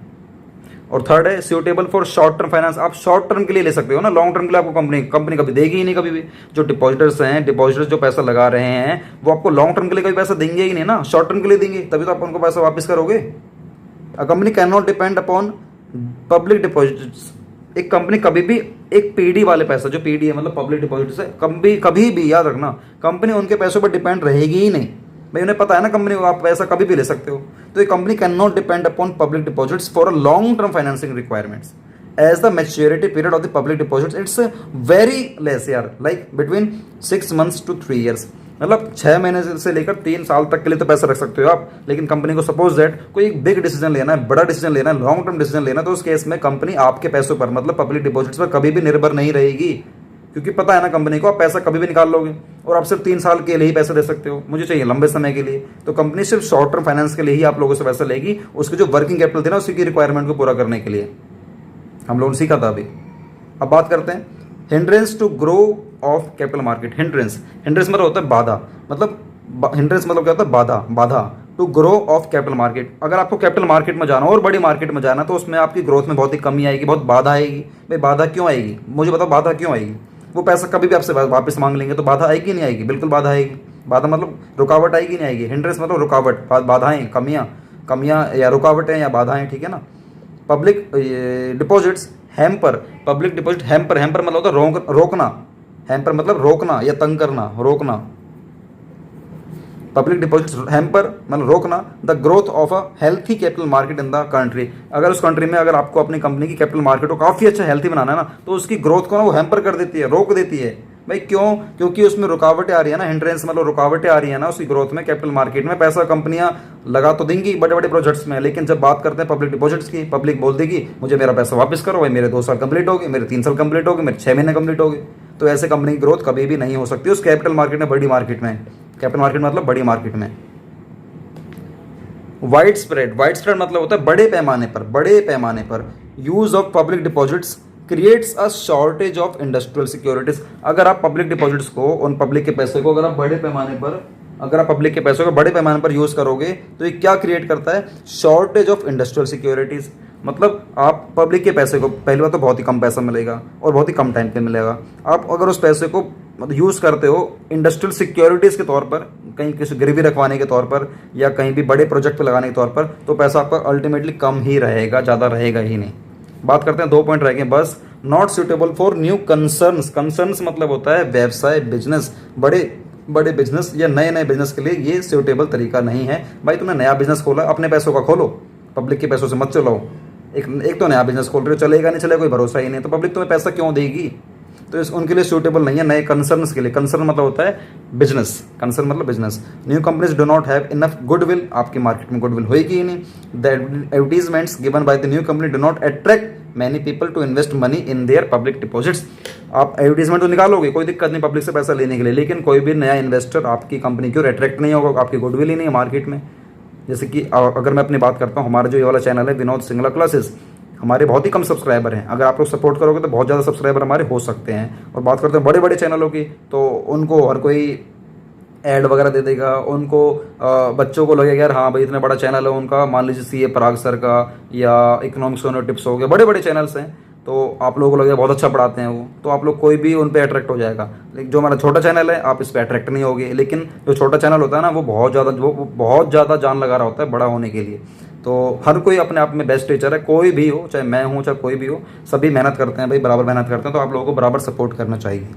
और थर्ड है suitable for short term finance, आप शॉर्ट टर्म के लिए ले सकते हो ना, लॉन्ग टर्म के लिए आपको कंपनी कभी देगी ही नहीं, कभी भी। जो डिपॉजिटर्स जो पैसा लगा रहे हैं वो आपको लॉन्ग टर्म के लिए कभी पैसा देंगे ही नहीं ना, शॉर्ट टर्म के लिए देंगे, तभी तो आप उनको पैसा वापस करोगे। A company can not depend upon public deposits, एक कंपनी कभी भी एक पीडी वाले पैसा, जो पीडी है मतलब पब्लिक डिपॉजिट्स है, कभी भी याद रखना, कंपनी उनके पैसों पर डिपेंड रहेगी ही नहीं भाई, उन्हें पता है ना कंपनी को आप पैसा कभी भी ले सकते हो। तो ये company can not depend upon public deposits for a long term financing requirements as the maturity period of the public deposits it's very less यार, like between 6 months to 3 years, मतलब 6 महीने से लेकर 3 साल तक के लिए तो पैसा रख सकते हो आप। लेकिन कंपनी को सपोज दैट कोई एक बिग डिसीजन लेना है, बड़ा डिसीजन लेना है, लॉन्ग टर्म डिसीजन लेना है, तो उस केस में कंपनी आपके पैसों पर, मतलब पब्लिक डिपॉजिट्स पर कभी भी निर्भर नहीं रहेगी, क्योंकि पता है ना कंपनी को आप पैसा कभी भी निकाल लोगे, और आप सिर्फ 3 साल के लिए ही पैसे दे सकते हो, मुझे चाहिए लंबे समय के लिए, तो कंपनी सिर्फ शॉर्ट टर्म फाइनेंस के लिए ही आप लोगों से पैसा लेगी, उसकी जो वर्किंग कैपिटल थी ना उसी की रिक्वायरमेंट को पूरा करने के लिए। हम लोगों ने सीखा था अभी। अब बात करते हैं hindrance to grow of capital market. Hindrance मतलब होता है बाधा, मतलब हिंड्रेंस मतलब क्या होता है? बाधा to grow of capital market. अगर आपको कैपिटल मार्केट में जाना और बड़ी मार्केट में जाना तो उसमें आपकी ग्रोथ में बहुत ही कमी आएगी, बहुत बाधा आएगी। भाई बाधा क्यों आएगी? मुझे बताओ बाधा क्यों आएगी? वो पैसा कभी भी आपसे वापस मांग लेंगे, तो बाधा आएगी नहीं आएगी? बिल्कुल बाधा आएगी। बाधा मतलब रुकावट आएगी नहीं आएगी? हिंड्रेंस मतलब रुकावट, बाधाएं, कमियां या रुकावटें या बाधाएं, ठीक है ना। Public deposits hamper, public deposit hamper मतलब होता है रोकना, हैम्पर मतलब रोकना या तंग करना, रोकना। पब्लिक डिपॉजिट हैम्पर मतलब रोकना the growth of a healthy capital market in the country. अगर उस कंट्री में अगर आपको अपनी कंपनी की कैपिटल मार्केट को काफ़ी अच्छा हेल्थी बनाना है ना, तो उसकी ग्रोथ को ना वो हैम्पर कर देती है, रोक देती है। भाई क्यों? क्योंकि उसमें रुकावटें आ रही है ना, हिंड्रेंस मतलब रुकावटें आ रही है ना उसकी ग्रोथ में, कैपिटल मार्केट में। पैसा कंपनियां लगा तो देंगी बड़े बड़े प्रोजेक्ट्स में, लेकिन जब बात करते हैं पब्लिक डिपॉजिट्स की, पब्लिक बोल देगी मुझे मेरा पैसा वापस करो, भाई मेरे 2 साल कंप्लीट हो गए, मेरे 3 साल कंप्लीट हो गए, मेरे 6 महीने कंप्लीट हो गए। तो ऐसे कंपनी की ग्रोथ कभी भी नहीं हो सकती उस कैपिटल मार्केट में, बड़ी मार्केट में। कैपिटल मार्केट मतलब बड़ी मार्केट में। वाइड स्प्रेड मतलब होता है बड़े पैमाने पर use of public deposits creates a shortage of industrial securities. अगर आप पब्लिक डिपॉजिट्स को, उन पब्लिक के पैसे को अगर आप बड़े पैमाने पर यूज करोगे तो ये क्या क्रिएट करता है? Shortage of industrial securities. मतलब आप पब्लिक के पैसे को, पहली बात तो बहुत ही कम पैसा मिलेगा और बहुत ही कम टाइम पे मिलेगा। आप अगर उस पैसे को यूज़ करते हो इंडस्ट्रियल सिक्योरिटीज़ के तौर पर, कहीं किसी गिरवी रखवाने के तौर पर या कहीं भी बड़े प्रोजेक्ट पे लगाने के तौर पर, तो पैसा आपका अल्टीमेटली कम ही रहेगा, ज़्यादा रहेगा ही नहीं। बात करते हैं 2 पॉइंट रह गए बस। Not suitable for new concerns मतलब होता है व्यवसाय, बिजनेस, बड़े बिजनेस या नए बिजनेस के लिए ये सूटेबल तरीका नहीं है। भाई तुमने नया बिजनेस खोला, अपने पैसों का खोलो, पब्लिक के पैसों से मत चलाओ। एक तो नया बिजनेस खोल रहे हो, चलेगा नहीं चलेगा कोई भरोसा ही नहीं, तो पब्लिक तुम्हें पैसा क्यों देगी? तो उनके लिए सूटेबल नहीं है नए कंसर्न्स के लिए। कंसर्न मतलब होता है बिजनेस, कंसर्न मतलब business. New companies do not have enough goodwill, आपकी मार्केट में गुडविल होएगी ही नहीं। The advertisements given by the new company do not attract many people to invest money in their public deposits. आप advertisement तो निकालोगे, कोई दिक्कत नहीं पब्लिक से पैसा लेने के लिए, लेकिन कोई भी नया इन्वेस्टर आपकी कंपनी की ओर अट्रैक्ट नहीं होगा, आपकी गुडविल ही नहीं है मार्केट में। जैसे कि अगर मैं अपनी बात करता हूँ, हमारा जो ये वाला चैनल है विनोद सिंगला क्लासेस, हमारे बहुत ही कम सब्सक्राइबर हैं। अगर आप लोग सपोर्ट करोगे तो बहुत ज़्यादा सब्सक्राइबर हमारे हो सकते हैं। और बात करते हैं बड़े बड़े चैनलों की, तो उनको हर कोई ऐड वगैरह दे देगा, उनको बच्चों को लगेगा यार हाँ भाई इतना बड़ा चैनल है उनका, मान लीजिए CA पराग सर का या इकोनॉमिक्स टिप्स हो गया, बड़े बड़े चैनल्स हैं, तो आप लोगों को लगेगा बहुत अच्छा पढ़ाते हैं वो, तो आप लोग कोई भी उन पे अट्रैक्ट हो जाएगा। लेकिन जो हमारा छोटा चैनल है आप इस पर अट्रैक्ट नहीं होगे। लेकिन जो छोटा चैनल होता है ना वो बहुत ज़्यादा जान लगा रहा होता है बड़ा होने के लिए। तो हर कोई अपने आप में बेस्ट टीचर है, कोई भी हो, चाहे मैं हूँ चाहे कोई भी हो, सभी मेहनत करते हैं भाई, बराबर मेहनत करते हैं। तो आप लोगों को बराबर सपोर्ट करना चाहिए।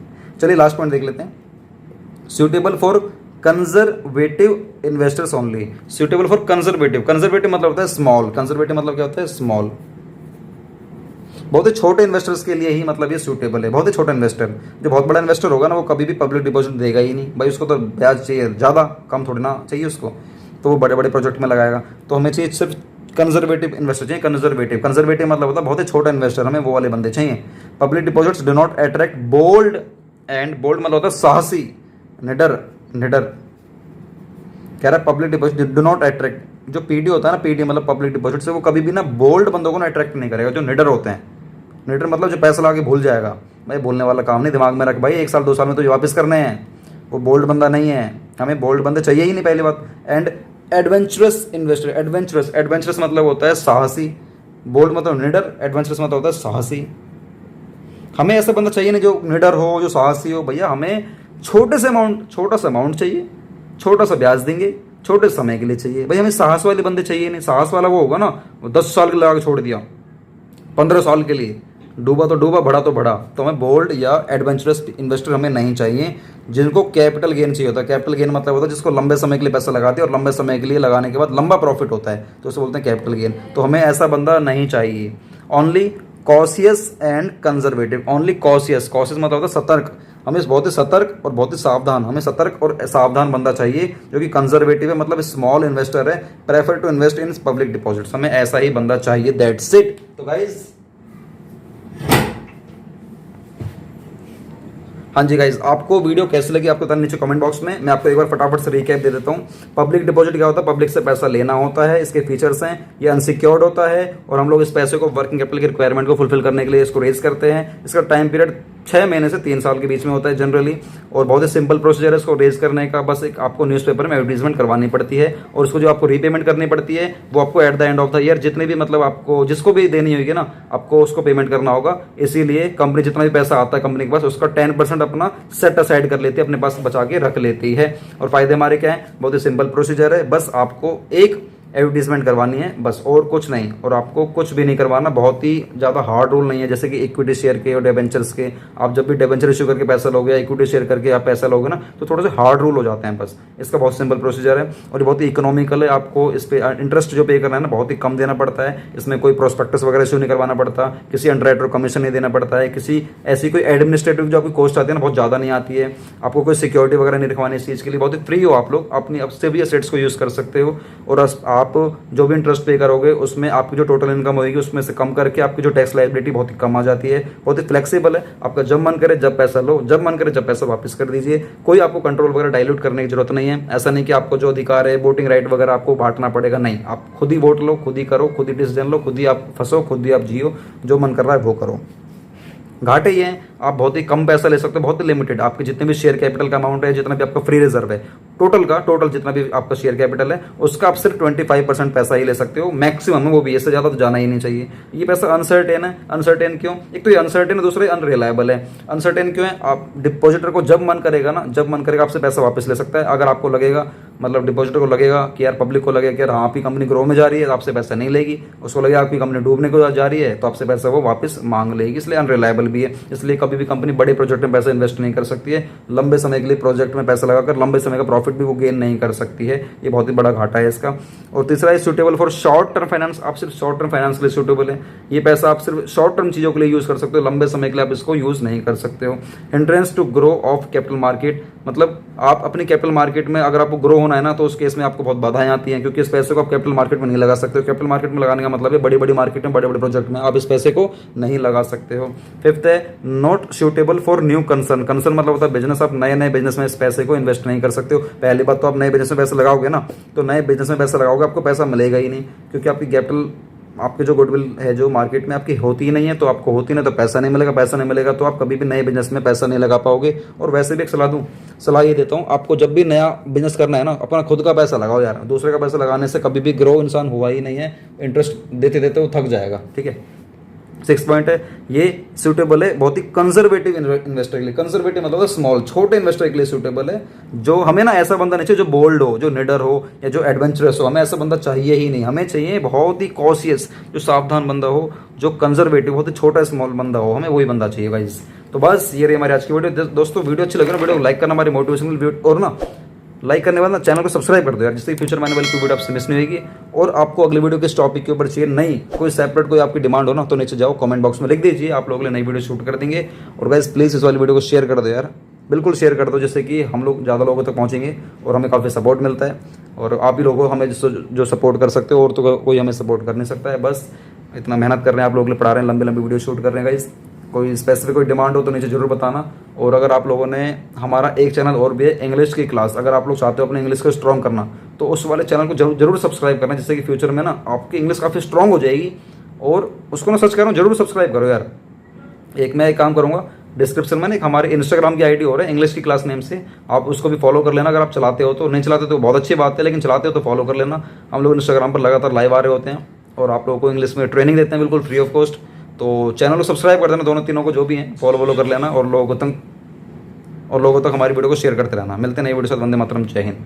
चलिए लास्ट पॉइंट देख लेते हैं, suitable for conservative investors only. Suitable for conservative, conservative मतलब होता है स्मॉल, कंजर्वेटिव मतलब क्या होता है स्मॉल, बहुत ही छोटे इन्वेस्टर्स के लिए ही मतलब ये सूटेबल है। बहुत ही छोटा इन्वेस्टर, जो बहुत बड़ा इन्वेस्टर होगा ना वो कभी भी पब्लिक डिपॉजिट देगा ही नहीं भाई, उसको तो ब्याज चाहिए ज़्यादा, कम थोड़ी ना चाहिए उसको, तो वो बड़े बड़े प्रोजेक्ट में लगाएगा। तो हमें चाहिए सिर्फ कंजर्वेटिव इन्वेस्टर चाहिए। कंजर्वेटिव, कंजर्वेटिव मतलब होता है बहुत ही छोटा इन्वेस्टर, हमें वो वाले बंदे चाहिए। Public deposits do not attract bold, and bold मतलब होता है साहसी, निडर, निडर कह रहा है। Public deposit do not attract, जो पीडी होता है ना, पीडी मतलब पब्लिक डिपॉजिट से, वो कभी भी ना बोल्ड बंदों को ना अट्रैक्ट नहीं करेगा, जो निडर होते हैं। निडर मतलब जो पैसा ला के भूल जाएगा भाई, बोलने वाला काम नहीं, दिमाग में रख भाई 1 साल 2 साल में तो ये वापस करने हैं, वो बोल्ड बंदा नहीं है। हमें बोल्ड बंदे चाहिए ही नहीं पहली बात। And adventurous investor, adventurous, adventurous मतलब होता है साहसी, बोल्ड मतलब निडर, एडवेंचरस मतलब होता है साहसी। हमें ऐसा बंदा चाहिए नहीं जो निडर हो, जो साहसी हो। भैया हमें छोटे से अमाउंट, छोटा सा अमाउंट चाहिए, छोटा सा ब्याज देंगे, छोटे समय के लिए चाहिए भाई। हमें साहस वाले बंदे चाहिए नहीं। साहस वाला वो होगा ना, वो 10 साल के लगा के छोड़ दिया, 15 साल के लिए, डूबा तो डूबा, बढ़ा तो बढ़ा। तो हमें बोल्ड या एडवेंचरस इन्वेस्टर हमें नहीं चाहिए, जिनको कैपिटल गेन चाहिए होता है। कैपिटल गेन मतलब होता है जिसको लंबे समय के लिए पैसा लगाते हैं और लंबे समय के लिए लगाने के बाद लंबा प्रॉफिट होता है, तो उसे बोलते हैं कैपिटल गेन। तो हमें ऐसा बंदा नहीं चाहिए। Only cautious and conservative, only cautious, cautious मतलब होता है सतर्क। हमें बहुत ही सतर्क और बहुत ही सावधान, हमें सतर्क और सावधान बंदा चाहिए जो कि कंजर्वेटिव है, मतलब स्मॉल इन्वेस्टर है, prefer to invest in public deposits. हमें ऐसा ही बंदा चाहिए, दैट्स इट। तो गाइज, हाँ जी गाइज, आपको वीडियो कैसी लगी आपको बताना नीचे कमेंट बॉक्स में। मैं आपको एक बार फटाफट से रिकैप दे देता हूँ। पब्लिक डिपॉजिट क्या होता है? पब्लिक से पैसा लेना होता है, इसके फीचर्स हैं, ये अनसिक्योर्ड होता है और हम लोग इस पैसे को वर्किंग कैपिटल की रिक्वायरमेंट को फुलफिल करने के लिए इसको रेज करते हैं। इसका टाइम पीरियड 6 महीने से 3 साल के बीच में होता है जनरली, और बहुत ही सिंपल प्रोसीजर है इसको रेज करने का। बस एक आपको न्यूज़पेपर में एडवर्टीजमेंट करवानी पड़ती है और उसको जो आपको रीपेमेंट करनी पड़ती है वो आपको at the end of the year, जितनी भी मतलब आपको जिसको भी देनी होगी ना, आपको उसको पेमेंट करना होगा। इसीलिए कंपनी जितना भी पैसा आता है कंपनी के पास, उसका 10% अपना सेट असाइड कर लेती है, अपने पास बचा के रख लेती है। और फायदे हमारे क्या है? बहुत ही सिंपल प्रोसीजर है, बस आपको एक एडवर्टीजमेंट करवानी है बस, और कुछ नहीं। और आपको कुछ भी नहीं करवाना, बहुत ही ज़्यादा हार्ड रूल नहीं है जैसे कि इक्विटी शेयर के और डिबेंचर्स के। आप जब भी डिबेंचर इशू करके पैसा लोगे या इक्विटी शेयर करके आप पैसा लोगे ना, तो थोड़े से हार्ड रूल हो जाते हैं। बस इसका बहुत सिंपल प्रोसीजर है और ये बहुत ही इकोनॉमिकल है। आपको इस पर इंटरेस्ट जो पे करना है ना, बहुत ही कम देना पड़ता है। इसमें कोई प्रोस्पेक्टस वगैरह इशू नहीं करवाना पड़ता, किसी अंडरराइटर को कमीशन नहीं देना पड़ता है, किसी ऐसी कोई एडमिनिस्ट्रेटिव जो आपकी कॉस्ट आती है ना, बहुत ज़्यादा नहीं आती है। आपको कोई सिक्योरिटी वगैरह नहीं रखवानी इस चीज़ के लिए, बहुत ही फ्री हो आप लोग, अपनी अब से भी एसेट्स को यूज़ कर सकते हो। और आप जो भी इंटरेस्ट पे करोगे उसमें आपकी जो टोटल इनकम होगी उसमें से कम करके आपकी जो टैक्स लायबिलिटी बहुत ही कम आ जाती है। बहुत ही फ्लेक्सिबल है, आपका जब मन करे जब पैसा लो, जब मन करे जब पैसा वापस कर दीजिए। कोई आपको कंट्रोल वगैरह डाइल्यूट करने की जरूरत नहीं है। ऐसा नहीं कि आपको जो अधिकार है वोटिंग राइट वगैरह आपको बांटना पड़ेगा, नहीं। आप खुद ही वोट लो, खुद ही करो, खुद ही डिसीजन लो, खुद ही आप फंसो, खुद ही आप जियो, जो मन कर रहा है वो करो। घाटे ये हैं, आप बहुत ही कम पैसा ले सकते हो, बहुत ही लिमिटेड। आपके जितने भी शेयर कैपिटल का अमाउंट है, जितना भी आपका फ्री रिजर्व है, टोटल जितना भी आपका शेयर कैपिटल है उसका आप सिर्फ 25% पैसा ही ले सकते हो मैक्सिमम, वो भी, इससे ज़्यादा तो जाना ही नहीं चाहिए। ये पैसा अनसर्टेन है। अनसर्टेन क्यों? एक तो ये अनसर्टेन है, दूसरा अनरिलायबल है। अनसर्टेन क्यों है? आप डिपॉजिटर को जब मन करेगा ना, जब मन करेगा आपसे पैसा वापस ले सकता है। अगर आपको लगेगा, मतलब डिपॉजिटर को लगेगा कि यार, पब्लिक को लगेगा कि यार हाँ आपकी कंपनी ग्रो में जा रही है तो आपसे पैसा नहीं लेगी, उसको लगेगा आपकी कंपनी डूबने को जा रही है तो आपसे पैसा वो वापस मांग लेगी, इसलिए अनरिलायबल भी है। इसलिए कभी भी कंपनी बड़े प्रोजेक्ट में पैसा इन्वेस्ट नहीं कर सकती है। लंबे समय के लिए प्रोजेक्ट में पैसा लगाकर लंबे समय का प्रॉफिट भी वो गेन नहीं कर सकती है। ये बहुत ही बड़ा घाटा है इसका। और तीसरा है suitable for short term finance. आप सिर्फ शॉर्ट टर्म फाइनेंस के लिए सूटेबल है। ये पैसा आप सिर्फ शॉर्ट टर्म चीज़ों के लिए यूज़ कर सकते हो, लंबे समय के लिए आप इसको यूज़ नहीं कर सकते हो। Hindrance to grow of capital market, मतलब आप अपनी कैपिटल मार्केट में अगर आपको ग्रो होना है ना, तो उस केस में आपको बहुत बाधाएं आती हैं, क्योंकि इस पैसे को आप कैपिटल मार्केट में नहीं लगा सकते हो। कैपिटल मार्केट में लगाने का मतलब है बड़ी बड़ी मार्केट में, बड़े बड़े प्रोजेक्ट में आप इस पैसे को नहीं लगा सकते हो। फिफ्थ है not suitable for new concern. Concern मतलब होता है बिजनेस। आप नए नए बिजनेस में इस पैसे को इन्वेस्ट नहीं कर सकते हो। पहली बात तो आप नए बिजनेस में पैसा लगाओगे ना, तो नए बिजनेस में पैसा लगाओगे आपको पैसा मिलेगा ही नहीं, क्योंकि आपकी कैपिटल, आपकी जो गुडविल है जो मार्केट में आपकी होती ही नहीं है, तो आपको होती नहीं तो पैसा नहीं मिलेगा। पैसा नहीं मिलेगा तो आप कभी भी नए बिजनेस में पैसा नहीं लगा पाओगे। और वैसे भी एक सलाह ये देता हूँ आपको, जब भी नया बिजनेस करना है ना, अपना खुद का पैसा लगाओ यार। दूसरे का पैसा लगाने से कभी भी ग्रो इंसान हुआ ही नहीं है। इंटरेस्ट देते देते वो थक जाएगा, ठीक है। सिक्स पॉइंट है, ये सूटेबल है बहुत ही कंजर्वेटिव इन्वेस्टर के लिए। कंजर्वेटिव मतलब स्मॉल, छोटे इन्वेस्टर के लिए सूटेबल है। जो हमें ना ऐसा बंदा नहीं चाहिए जो बोल्ड हो, जो निडर हो या जो एडवेंचरस हो, हमें ऐसा बंदा चाहिए ही नहीं। हमें चाहिए बहुत ही कॉशियस, जो सावधान बंदा हो, जो कंजर्वेटिव, बहुत ही छोटा स्मॉल बंदा हो, हमें वही बंदा चाहिए गाइस। तो बस ये रही हमारी आज की वीडियो। दोस्तों वीडियो अच्छी लगे ना, वीडियो को लाइक करना, हमारी मोटिवेशनल वीडियो, और ना लाइक करने वाला चैनल को सब्सक्राइब कर दो यार, जिससे फ्यूचर में आने वाली कोई वीडियो आपसे मिस नहीं होगी। और आपको अगली वीडियो किस टॉपिक के ऊपर चाहिए, नहीं कोई सेपरेट कोई आपकी डिमांड हो ना, तो नीचे जाओ कमेंट बॉक्स में लिख दीजिए, आप लोगों के लिए नई वीडियो शूट कर देंगे। और गाइस प्लीज़ इस वाली वीडियो को शेयर कर दो यार, बिल्कुल शेयर कर दो, जिससे कि हम लोग ज़्यादा लोगों तक पहुँचेंगे और हमें काफ़ी सपोर्ट मिलता है। और आप ही लोगों हमें जो सपोर्ट कर सकते हो, और तो कोई हमें सपोर्ट कर नहीं सकता है। बस इतना मेहनत कर रहे हैं, आप लोगों के लिए पढ़ा रहे हैं, लंबी लंबी वीडियो शूट कर रहे हैं गाइस। कोई स्पेसिफिक कोई डिमांड हो तो नीचे जरूर बताना। और अगर आप लोगों ने, हमारा एक चैनल और भी है इंग्लिश की क्लास, अगर आप लोग चाहते हो अपने इंग्लिश को स्ट्रॉन्ग करना, तो उस वाले चैनल को जरूर सब्सक्राइब करना, जिससे कि फ्यूचर में ना आपकी इंग्लिश काफ़ी स्ट्रॉन्ग हो जाएगी। और उसको ना सर्च करो, जरूर सब्सक्राइब करो यार। मैं एक काम करूँगा, डिस्क्रिप्शन में ना एक हमारे इंस्टाग्राम की आईडी हो रहा है इंग्लिश की क्लास नेम से, आप उसको भी फॉलो कर लेना। अगर आप चलाते हो तो, नहीं चलाते तो बहुत अच्छी बात है, लेकिन चलाते हो तो फॉलो कर लेना। हम लोग इंस्टाग्राम पर लगातार लाइव आ रहे होते हैं और आप लोगों को इंग्लिश में ट्रेनिंग देते हैं बिल्कुल फ्री ऑफ कॉस्ट। तो चैनल को सब्सक्राइब कर देना, दोनों तीनों को जो भी हैं फॉलो कर लेना, और लोगों तक हमारी वीडियो को शेयर करते रहना। मिलते हैं नई वीडियो के साथ। वंदे मातरम, जय हिंद।